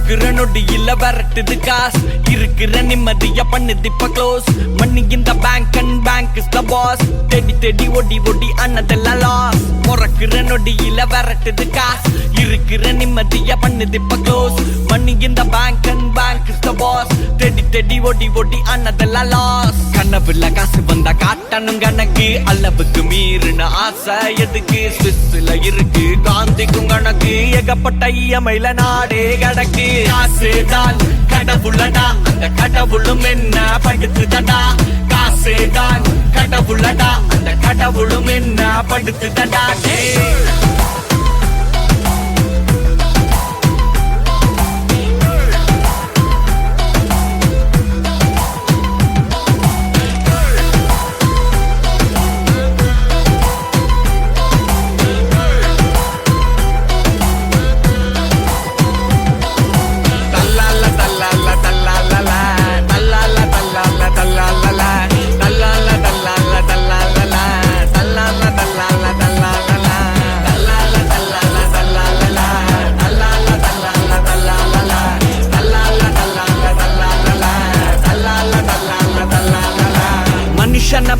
பொறக்குற நொடியில விரட்டுது காசு இருக்கிற நிம்மதிய பண்ணுது இப்ப க்ளோஸ் மணி இந்த bank and bank is the boss தேடி தேடி ஒடி ஒடி அண்ணதெல்லாம் லாஸ் பொறக்குற நொடியில விரட்டுது காசு இருக்கிற நிம்மதிய பண்ணுது இப்ப க்ளோஸ் மணி இந்த bank and bank is the boss தேடி தேடி ஒடி ஒடி அண்ணதெல்லாம் லாஸ் கனவுல காசு வந்தா காட்டணும் கணக்கு அளவுக்கு மீறின ஆசை எதுக்கு ஸ்விஸ்ல இருக்கு காந்திக்கும் கணக்கு ஏகப்பட்ட இயமையில நாடே கடக்கு காசுதான் கடவுளடா அந்த கடவுளும் என்ன படுத்துதடா காசுதான் கடவுளடா அந்த கடவுளும் என்ன படுத்துதடா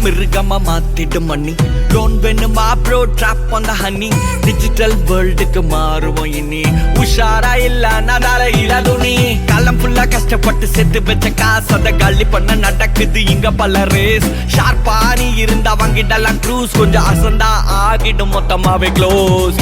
மிருகமா மாத்திடும் மணி லோன் வேணுமா ப்ரோ ட்ராப் அந்த ஹனி டிஜிட்டல் வேர்ல்டுக்கு மாறுவோம் இனி உஷாரா இல்ல நடால இல துணி காலம் ஃபுல்லா கஷ்டப்பட்டு செத்து வச்ச காசு அதை காலி பண்ண நடக்குது இங்க பல ரேஸ் ஷார்ப்பா நீ இருந்தா வாங்கிடலாம் க்ரூஸ் கொஞ்சம் அசந்தா ஆகிடும் மொத்தமாவே க்ளோஸ்